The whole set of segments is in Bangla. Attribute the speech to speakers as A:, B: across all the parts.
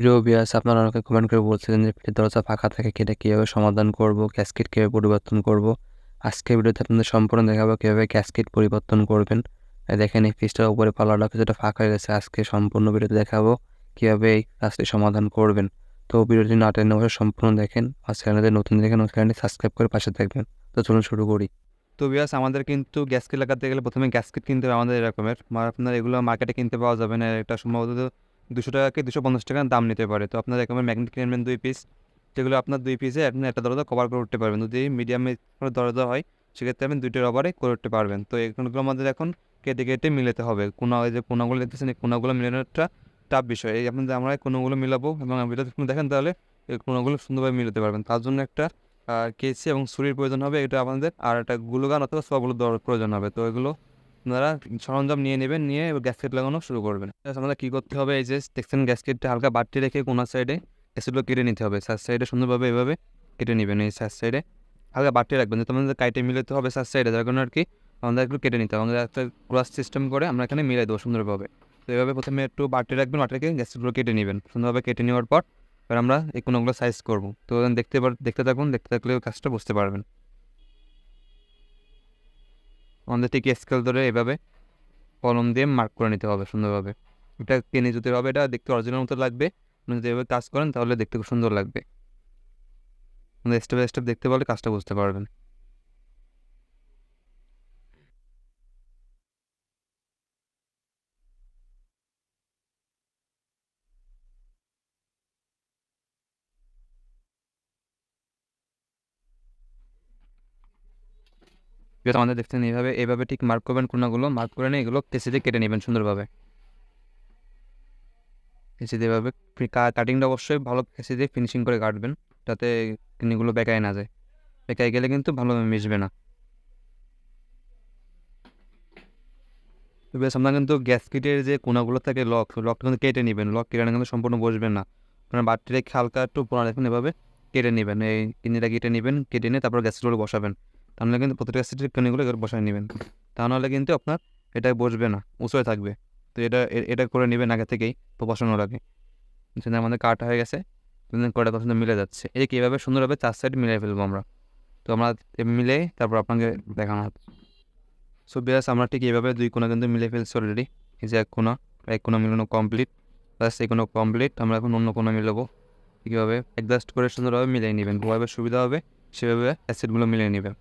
A: প্রিয় ভিউয়ার্স, আপনারা অনেকে কমেন্ট করে বলছিলেন যে ফ্রিজের দরজা ফাঁকা থাকে কি এটা কিভাবে সমাধান করব, গ্যাসকেট কিভাবে পরিবর্তন করব। আজকের ভিডিওতে আপনাদের সম্পূর্ণ দেখাবো কিভাবে গ্যাসকেট পরিবর্তন করবেন। দেখেন এই ফ্রিজটার উপরে পাল্লাটা কিছুটা ফাঁকা হয়ে গেছে। আজকে সম্পূর্ণ ভিডিওতে দেখাবো কিভাবে এই কাজটি সমাধান করবেন। তো ভিডিওটি না টেনে অবশ্যই সম্পূর্ণ দেখেন। আর চ্যানেলে নতুন দেখেন চ্যানেলটি সাবস্ক্রাইব করে পাশে থাকবেন। তো চলুন শুরু করি। তো ভিউয়ার্স, আমাদের কিন্তু গ্যাসকেট লাগাতে গেলে প্রথমে গ্যাসকেট কিনতে হবে আমাদের এরকমের। আপনার এগুলো মার্কেটে কিনতে পাওয়া যাবে না। এটা সম্ভবত 200 টাকা কি 250 টাকা দাম নিতে পারে। তো আপনার এরকমের ম্যাগনেট কিনবেন 2 পিস। যেগুলো আপনার 2 পিসে আপনি একটা দরজা কভার করে উঠতে পারবেন। যদি মিডিয়ামে দরজা হয় সেক্ষেত্রে আপনি 2টা রবারে করে উঠতে পারবেন। তো এগুলো আমাদের এখন কেটে কেটে মিলাতে হবে। ওই যে কোনাগুলো দেখতেছেন, এই কোনাগুলো মিলানোটা টাফ বিষয়। এই আপনাদের আমরা কোনাগুলো মিলাবো এবং ভিডিওতে দেখেন, তাহলে এই কোনাগুলো সুন্দরভাবে মিলাতে পারবেন। তার জন্য একটা কেচি এবং ছুরির প্রয়োজন হবে এটা আমাদের, আর একটা গ্লুগান অথবা সবগুলো প্রয়োজন হবে। তো এগুলো আপনারা সরঞ্জাম নিয়ে নেবেন, নিয়ে গ্যাসকেট লাগানো শুরু করবেন। আমাদের কী করতে হবে, এই যে দেখছেন গ্যাসকেটটা হালকা বাড়তি রেখে কোনার সাইডে গ্যাসকেটগুলো কেটে নিতে হবে। সাইড সাইডে সুন্দরভাবে এভাবে কেটে নেবেন। এই সাইড সাইডে হালকা বাড়তি রাখবেন, যাতে আমাদের কাইটে মিলাতে হবে সাইড সাইডে, যার কারণে আর কি আমাদের একটু কেটে নিতে হবে। আমাদের একটা ক্রস সিস্টেম করে আমরা এখানে মিলাই দেবো সুন্দরভাবে। তো এইভাবে প্রথমে একটু বাড়তি রাখবেন, বাড়তি রেখে গ্যাসকেটগুলো কেটে নেবেন। সুন্দরভাবে কেটে নেওয়ার পর এবার আমরা এই কোনোগুলো সাইজ করবো। তো দেখতে থাকুন, দেখতে থাকলে কাজটা বুঝতে পারবেন। আমাদের ঠিক স্কেল ধরে এভাবে কলম দিয়ে মার্ক করে নিতে হবে সুন্দরভাবে। এটা টেনে যেতে হবে, এটা দেখতে অরিজিনাল মতো লাগবে। আপনি যদি এভাবে কাজ করেন তাহলে দেখতে খুব সুন্দর লাগবে। আমাদের স্টেপ বাই স্টেপ দেখতে পারলে কাজটা বুঝতে পারবেন। আমাদের দেখছেন এইভাবে এইভাবে ঠিক মার্ক করবেন, কোনাগুলো মার্ক করে নিয়ে এগুলো কেসি দিয়ে কেটে নেবেন সুন্দরভাবে। কেসি দিয়ে এভাবে কাটিংটা অবশ্যই ভালো কেসি দিয়ে ফিনিশিং করে কাটবেন, যাতে কিনিগুলো বেঁকায় না যায়। বেঁকায় গেলে কিন্তু ভালোভাবে মিশবে না। তো বেশ, আপনার কিন্তু গ্যাসকেটের যে কোনাগুলো থাকে লকটা কিন্তু কেটে নেবেন। লক কেটে কিন্তু সম্পূর্ণ বসবে না। আপনার বাড়তি রেখে হালকা একটু পোড়া রাখবেন, এভাবে কেটে নেবেন। এই কিনিটা কেটে নেবেন, কেটে নিয়ে তারপর গ্যাসগুলো বসাবেন। তাহলে কিন্তু প্রতিটা গ্যাসেটের কিনিগুলো বসায় নেবেন। তা নাহলে কিন্তু আপনার এটা বসবে না, উঁচুয়ে থাকবে। তো এটা করে নেবেন আগে থেকেই বসানোর আগে। যেন আমাদের কাটা হয়ে গেছে, কটা পছন্দ মিলে যাচ্ছে। এই কীভাবে সুন্দরভাবে 4 সাইড মিলাই ফেলবো আমরা। তো আমরা মিলে তারপর আপনাকে দেখানো হচ্ছে। সো বিয়াস, আমরা ঠিক এইভাবে 2 কোণা কিন্তু মিলে ফেলছি অলরেডি। এই যে এক কোণা মিলানো কমপ্লিট, প্লাস এই কোণা কমপ্লিট। আমরা এখন অন্য কোণা মিলাবো। কীভাবে অ্যাডজাস্ট করে সুন্দরভাবে মিলিয়ে নেবেন, যেভাবে সুবিধা হবে সেভাবে অ্যাসিডগুলো মিলিয়ে নেবেন।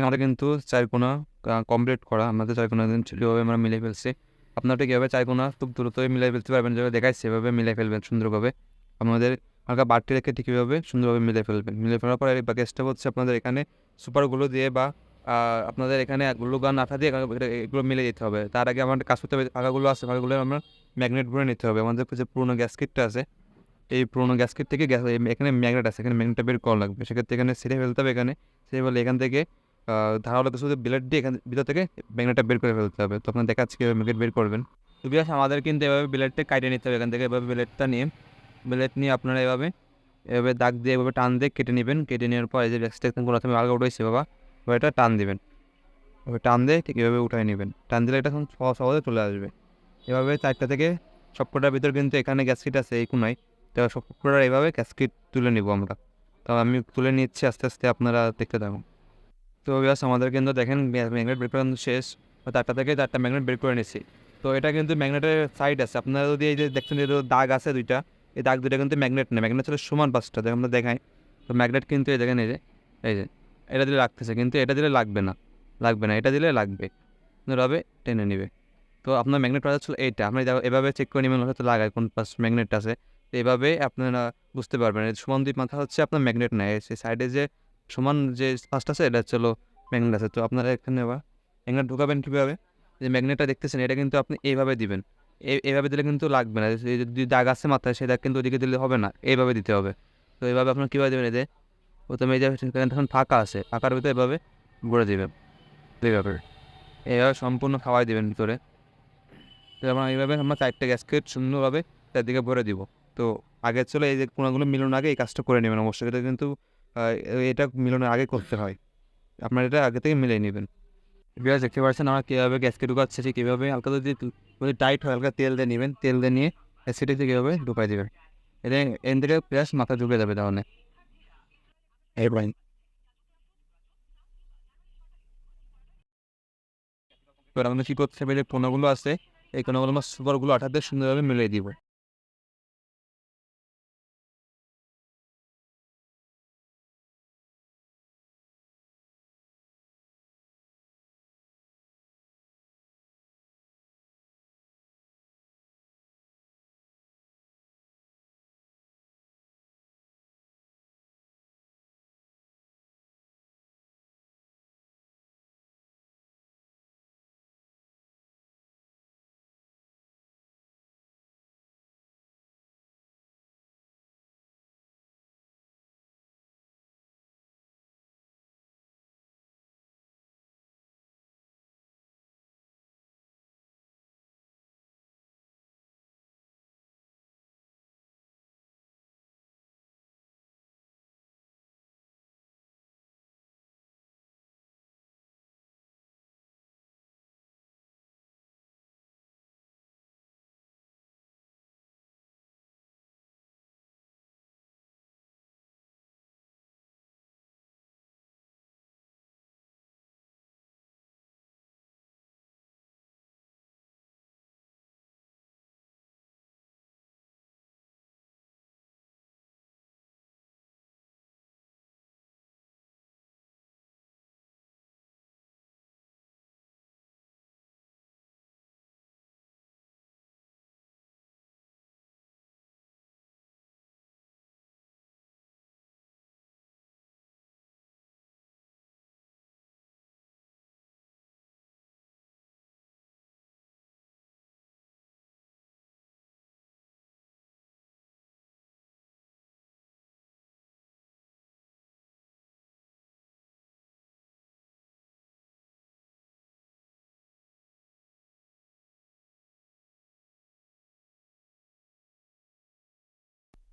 A: আমাদের কিন্তু 4 কোণা কমপ্লিট করা। আমাদের 4 কোণা কিন্তু যেভাবে আমরা মিলিয়ে ফেলছি। আপনারা ঠিক এভাবে 4 কোণা খুব দ্রুতই মিলিয়ে ফেলতে পারবেন, যেভাবে দেখাচ্ছি সেভাবে মিলিয়ে ফেলবেন সুন্দরভাবে। আমাদের হালকা বাড়তি রেখে ঠিক এভাবে সুন্দরভাবে মিলিয়ে ফেলবেন। মিলিয়ে ফেলার পর বাকি স্টেপ হচ্ছে আপনাদের এখানে সুপারগুলো দিয়ে বা আপনাদের এখানে গ্লু গান আঠা দিয়ে এগুলো মিলিয়ে দিতে হবে। তার আগে আমাদের কাজ করতে হবে, ফাঁকাগুলো আছে ফাঁকাগুলো আমরা ম্যাগনেট ভরে নিতে হবে। আমাদের যে পুরোনো গ্যাসকেটটা আছে, এই পুরোনো গ্যাসকেট থেকে এখানে ম্যাগনেট আছে, এখানে ম্যাগনেটটা বের করা লাগবে। সেক্ষেত্রে এখানে ছিঁড়ে ফেলতে হবে। এখানে ছিঁড়ে ফেলে এখান থেকে ধারালো কিছু ব্লেড দিয়ে এখান ভিতর থেকে ম্যাগনেটটা বের করে ফেলতে হবে। তো আপনার দেখাচ্ছি কীভাবে ম্যাগনেট বের করবেন। তো বিয়াস, আমাদের কিন্তু এভাবে ব্লেডটা কাটে নিতে হবে। এখান থেকে এভাবে ব্লেড নিয়ে আপনারা এভাবে এভাবে দাগ দিয়ে এভাবে টান দিয়ে কেটে নেবেন। কেটে নেওয়ার পর এই যে ব্যাকস্টেকশন কোনো তুমি আলগা উঠেছে বাবা, এবার এটা টান দিবেন। এভাবে টান দিয়ে ঠিক এভাবে উঠাই নেবেন। টান দিলে এটা সহজে চলে আসবে। এভাবে 4টা থেকে সবকটার ভিতর কিন্তু এখানে গ্যাসকিট আছে এই কোনায়। তো সবকটার এভাবে গ্যাসকিট তুলে নিব আমরা। তো আমি তুলে নিচ্ছি আস্তে আস্তে, আপনারা দেখতে থাকুন। তো ব্যাস, আমাদের কিন্তু দেখেন ম্যাগনেট বের করানো শেষ। 4টা থেকে 4টা ম্যাগনেট বের করে নিচ্ছি। তো এটা কিন্তু ম্যাগনেটের সাইড আছে। আপনারা যদি এই যে দেখছেন যে দাগ আছে 2টা, এই দাগ দুটো কিন্তু ম্যাগনেট না, ম্যাগনেট ছিল সমান 5টা, দেখো আমরা দেখাই। তো ম্যাগনেট কিন্তু এই দেখেন, এই যে এটা দিলে লাগতেছে, কিন্তু এটা দিলে লাগবে না, এটা দিলে লাগবে, সুন্দরভাবে টেনে নেবে। তো আপনার ম্যাগনেট পাওয়া ছিল এইটা, আপনি এভাবে চেক করে নেবেন হয়তো লাগায় কোন পাশ ম্যাগনেট আছে। তো এভাবে আপনারা বুঝতে পারবেন সমান দুই মাথা হচ্ছে আপনার ম্যাগনেট নেয়, সে সাইডে যে সমান যে ফার্স্ট আছে এটা হচ্ছে ম্যাগনেট আছে। তো আপনারা এখানে আবার ম্যাগনেট ঢোকাবেন কীভাবে, যে ম্যাগনেটটা দেখতেছেন এটা কিন্তু আপনি এইভাবে দিবেন, এইভাবে দিলে কিন্তু লাগবে না, যদি দাগ আছে মাথায় সেই দাগ কিন্তু ওদিকে দিলে হবে না, এইভাবে দিতে হবে। তো এইভাবে আপনার কীভাবে দেবেন, এতে প্রথমে এই যে তখন ফাঁকা আছে, ফাঁকার ভিতরে এভাবে ভরে দেবেন, এইভাবে সম্পূর্ণ খাওয়াই দেবেন ভিতরে। তো আমরা এইভাবে আমরা 4টে গ্যাসকেট সুন্দরভাবে চারদিকে ভরে দিব। তো আগে ছিল এই যে কোনাগুলো মিলানোর আগে এই কাজটা করে নেবেন অবশ্যই, এটা কিন্তু এটা মিলানোর আগে করতে হয়, আপনার এটা আগে থেকে মিলিয়ে নেবেন। বিকজ দেখতে পাচ্ছেন আমরা কীভাবে গ্যাসকে ঢুকাচ্ছি, কীভাবে হালকা যদি টাইট হয় হালকা তেল দিয়ে নেবেন, তেল দিয়ে নিয়ে অ্যাসিডিতে কীভাবে ঢুকাই দেবেন, এটা এন থেকে প্লাস মাথা ঢুকে যাবে তাহলে। এবার আমাদের কী করতে হবে, যে কোনাগুলো আছে এই কোনাগুলো আমরা সুপারগুলো আঠাতে সুন্দরভাবে মিলিয়ে দিব।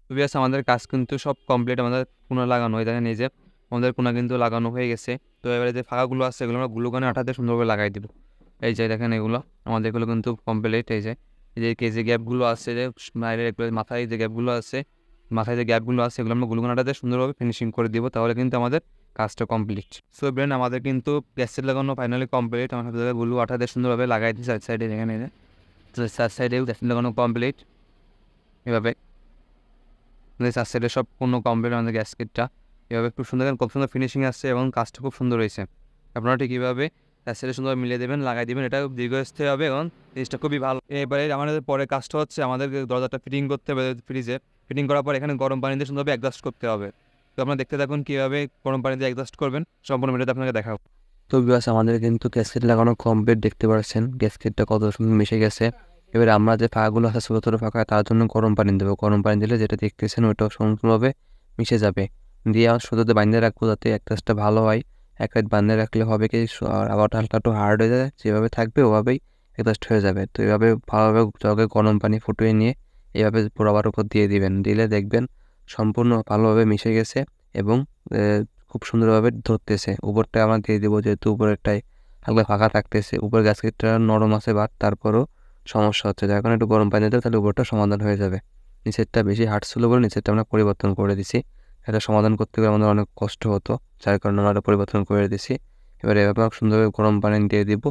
A: তো ভিউয়ার্স আমাদের কাজ কিন্তু সব কমপ্লিট, আমাদের কোনা লাগানো হয়ে দেখেন, এই যে আমাদের কোনা কিন্তু লাগানো হয়ে গেছে। তো এবারে যে ফাঁকাগুলো আছে এগুলো আমরা গ্লুগানে আঠাতে সুন্দরভাবে লাগাই দিব। এই যে দেখেন এগুলো আমাদের এগুলো কিন্তু কমপ্লিট। এই যে যে গ্যাপগুলো আছে, যে বাইরের এগুলো মাথায় যে গ্যাপগুলো আছে, এগুলো আমরা গ্লুগান আঠাতে সুন্দরভাবে ফিনিশিং করে দিব, তাহলে কিন্তু আমাদের কাজটা কমপ্লিট। সো ব্রেন আমাদের কিন্তু গ্যাসেট লাগানো ফাইনালি কমপ্লিট, আমরা সব জায়গায় গ্লু আঠাতে সুন্দরভাবে লাগাই দিচ্ছি সাইড সাইডে, এখানে সাইড সাইডেও গ্যাসেট লাগানো কমপ্লিট। এভাবে চার সাইডে সব পূর্ণ কমপ্লিট আমাদের গ্যাসকেটটা, এভাবে খুব সুন্দর খুব সুন্দর ফিনিশিং আসছে এবং কাজটা খুব সুন্দর হয়েছে। আপনারা ঠিক কীভাবে চার সাইডে সুন্দর মিলিয়ে দেবেন, লাগাই দেবেন, এটা দীর্ঘস্থায়ী হবে এবং জিনিসটা খুবই ভালো। এবারে আমাদের পরের কাজটা হচ্ছে আমাদের দরজাটা ফিটিং করতে হবে, ফ্রিজে ফিটিং করার পর এখানে গরম পানি দিয়ে সুন্দরভাবে অ্যাডজাস্ট করতে হবে। তো আপনারা দেখতে থাকুন কীভাবে গরম পানি দিয়ে অ্যাডজাস্ট করবেন, সম্পূর্ণ ভিডিওতে আপনাকে দেখাবো। তো বিকজ আমাদের কিন্তু গ্যাসকেট লাগানো কমপ্লিট, দেখতে পাচ্ছেন গ্যাসকেটটা কত সুন্দর মিশে গেছে। এবারে আমরা যে ফাঁকাগুলো আছে ছোটো ছোটো ফাঁকা, তার জন্য গরম পানি দেবো, গরম পানি দিলে যেটা দেখতেছেন ওইটাও সম্পূর্ণভাবে মিশে যাবে। দিয়ে শুধুতে বাঁধিয়ে রাখবো যাতে অ্যাডজাস্টটা ভালো হয়। এক রাত বাঁধিয়ে রাখলে হবে কি, আর আবার হালকা একটু হার্ড হয়ে যায়, যেভাবে থাকবে ওভাবেই অ্যাডজাস্ট হয়ে যাবে। তো এভাবে ভালোভাবে জগে গরম পানি ফুটিয়ে নিয়ে এভাবে পোড়াবার উপর দিয়ে দিবেন, দিলে দেখবেন সম্পূর্ণ ভালোভাবে মিশে গেছে এবং খুব সুন্দরভাবে ধরতেছে। উপরটা আমরা দিয়ে দেবো, যেহেতু উপরেরটাই হালকা ফাঁকা থাকতেছে, উপরের গ্যাসকেটটা নরম আছে বাট তারপরও সমস্যা হচ্ছে, যার কারণে একটু গরম পানি দিতে তাহলে উপরটা সমাধান হয়ে যাবে। নিচেরটা বেশি হার্ড ছিল বলে নিচেরটা আমরা পরিবর্তন করে দিছি, এটা সমাধান করতে গেলে আমাদের অনেক কষ্ট হতো, যার কারণে আমরা পরিবর্তন করে দিছি। এবারে এভাবে সুন্দরভাবে গরম পানি দিয়ে দিব,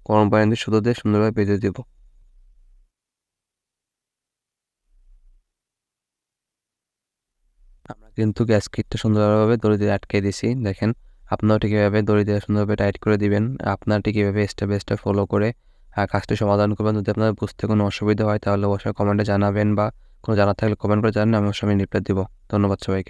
A: গরম পানি দিয়ে সুতো দিয়ে সুন্দরভাবে বেঁধে দিব। আমরা কিন্তু গ্যাসকিটটা সুন্দরভাবে দড়ি দিয়ে আটকে দিছি। দেখেন, আপনারাও ঠিক এভাবে দড়ি দিয়ে সুন্দরভাবে টাইট করে দিবেন। আপনারা ঠিক এভাবে স্টেপ বাই স্টেপ ফলো করে কাজটি সমাধান করবেন। যদি আপনার বুঝতে কোনো অসুবিধা হয় তাহলে অবশ্যই কমেন্টে জানাবেন, বা কোনো জানার থাকলে কমেন্ট করে জানান। আমি অবশ্যই রিপ্লাই দিব। ধন্যবাদ সবাইকে।